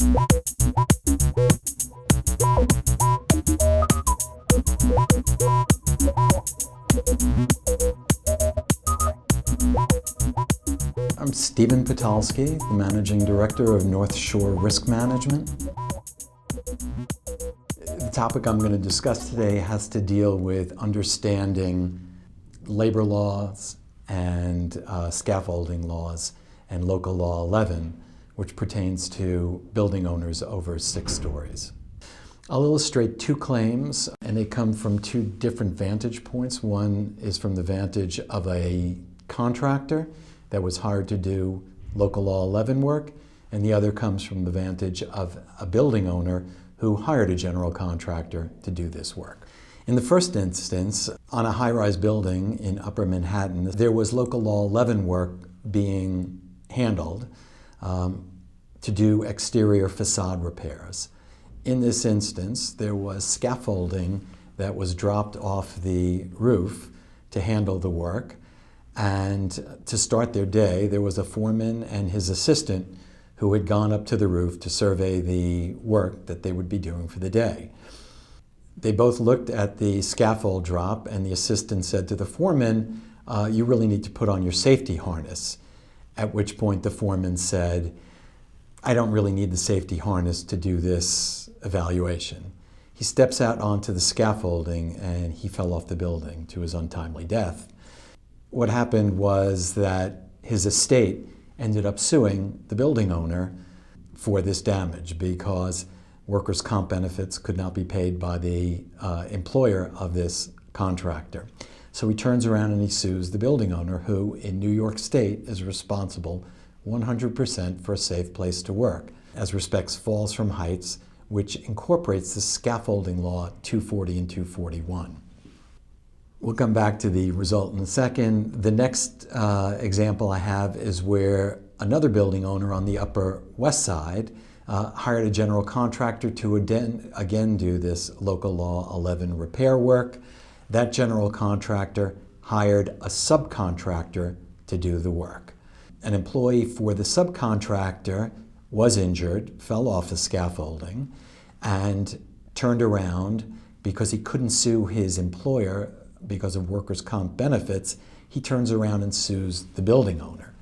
I'm Stephen Potolsky, the Managing Director of North Shore Risk Management. The topic I'm going to discuss today has to deal with understanding labor laws and scaffolding laws and Local Law 11, which pertains to building owners over 6 stories. I'll illustrate 2 claims, and they come from 2 different vantage points. One is from the vantage of a contractor that was hired to do Local Law 11 work, and the other comes from the vantage of a building owner who hired a general contractor to do this work. In the first instance, on a high-rise building in Upper Manhattan, there was Local Law 11 work being handled to do exterior facade repairs. In this instance, there was scaffolding that was dropped off the roof to handle the work. And to start their day, there was a foreman and his assistant who had gone up to the roof to survey the work that they would be doing for the day. They both looked at the scaffold drop, and the assistant said to the foreman, "You really need to put on your safety harness." At which point the foreman said, "I don't really need the safety harness to do this evaluation." He steps out onto the scaffolding and he fell off the building to his untimely death. What happened was that his estate ended up suing the building owner for this damage because workers' comp benefits could not be paid by the employer of this contractor. So he turns around and he sues the building owner, who in New York State is responsible 100% for a safe place to work, as respects falls from heights, which incorporates the Scaffolding Law 240 and 241. We'll come back to the result in a second. The next example I have is where another building owner on the Upper West Side hired a general contractor to again do this Local Law 11 repair work. That general contractor hired a subcontractor to do the work. An employee for the subcontractor was injured, fell off the scaffolding, and turned around because he couldn't sue his employer because of workers' comp benefits. He turns around and sues the building owner.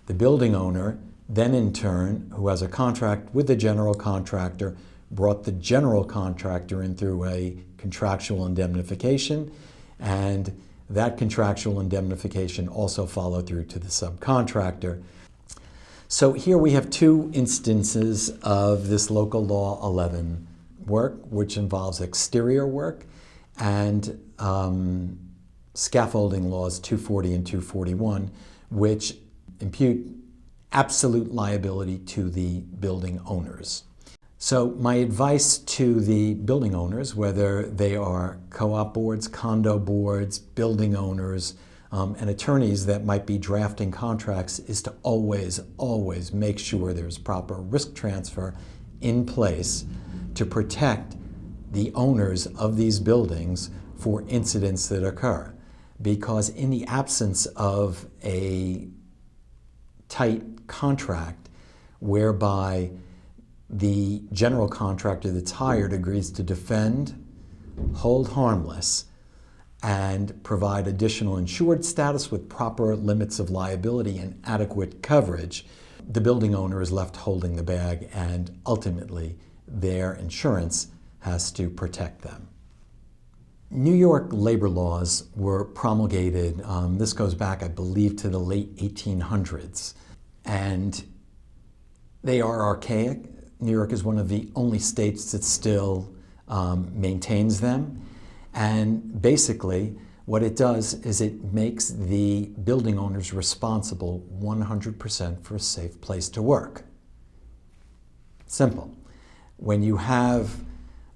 The building owner then, in turn, who has a contract with the general contractor, brought the general contractor in through a contractual indemnification, and that contractual indemnification also followed through to the subcontractor. So here we have 2 instances of this Local Law 11 work, which involves exterior work, and scaffolding laws 240 and 241, which impute absolute liability to the building owners. So my advice to the building owners, whether they are co-op boards, condo boards, building owners, and attorneys that might be drafting contracts, is to always make sure there's proper risk transfer in place to protect the owners of these buildings for incidents that occur. Because in the absence of a tight contract whereby the general contractor that's hired agrees to defend, hold harmless, and provide additional insured status with proper limits of liability and adequate coverage, the building owner is left holding the bag, and ultimately their insurance has to protect them. New York labor laws were promulgated, this goes back, I believe, to the late 1800s, and they are archaic. New York is one of the only states that still maintains them, and basically what it does is it makes the building owners responsible 100% for a safe place to work. Simple. When you have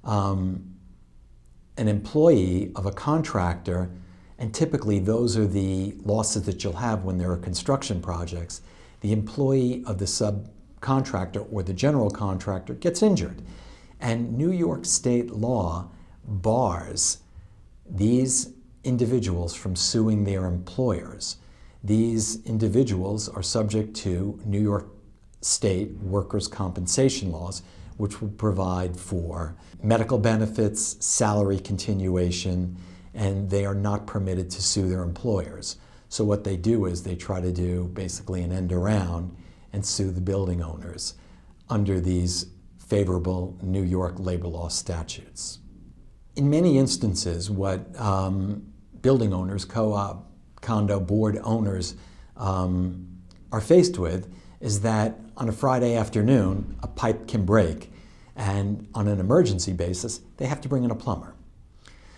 an employee of a contractor, and typically those are the losses that you'll have when there are construction projects, the employee of the subcontractor or the general contractor gets injured. And New York state law bars these individuals from suing their employers. These individuals are subject to New York state workers' compensation laws, which will provide for medical benefits, salary continuation, and they are not permitted to sue their employers. So what they do is they try to do basically an end around and sue the building owners under these favorable New York labor law statutes. In many instances, what building owners, co-op, condo board owners are faced with is that on a Friday afternoon, a pipe can break, and on an emergency basis, they have to bring in a plumber.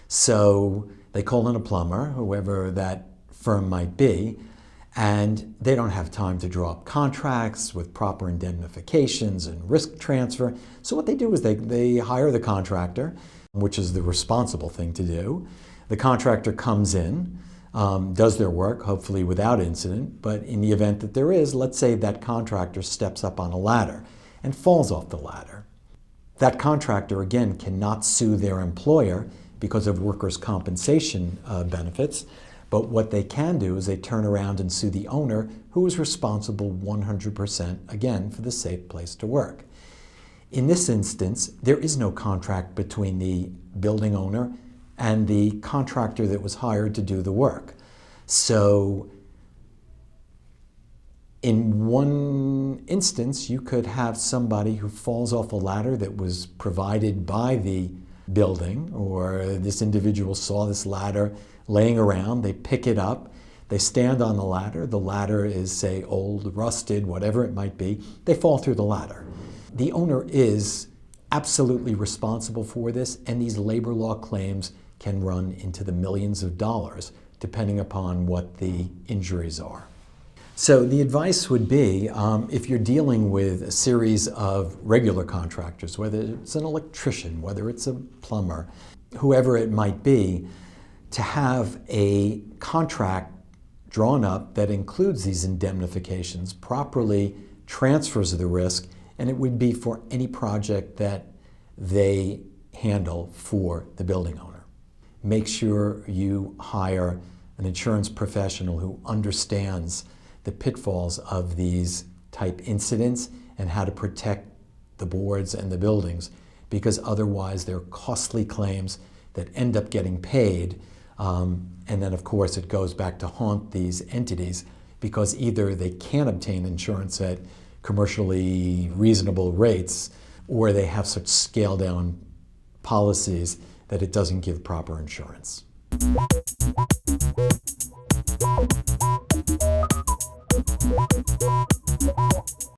So they call in a plumber, whoever that firm might be, and they don't have time to draw up contracts with proper indemnifications and risk transfer. So what they do is they hire the contractor, which is the responsible thing to do. The contractor comes in, does their work, hopefully without incident, but in the event that there is, let's say that contractor steps up on a ladder and falls off the ladder. That contractor, again, cannot sue their employer because of workers' compensation benefits, but what they can do is they turn around and sue the owner, who is responsible 100%, again, for the safe place to work. In this instance, there is no contract between the building owner and the contractor that was hired to do the work. So in one instance, you could have somebody who falls off a ladder that was provided by the building, or this individual saw this ladder laying around, they pick it up, they stand on the ladder is, say, old, rusted, whatever it might be, they fall through the ladder. The owner is absolutely responsible for this, and these labor law claims can run into the millions of dollars, depending upon what the injuries are. So the advice would be, if you're dealing with a series of regular contractors, whether it's an electrician, whether it's a plumber, whoever it might be, to have a contract drawn up that includes these indemnifications, properly transfers the risk, and it would be for any project that they handle for the building owner. Make sure you hire an insurance professional who understands the pitfalls of these type incidents and how to protect the boards and the buildings, because otherwise they're costly claims that end up getting paid, and then of course it goes back to haunt these entities because either they can't obtain insurance at commercially reasonable rates, or they have such scaled down policies that it doesn't give proper insurance.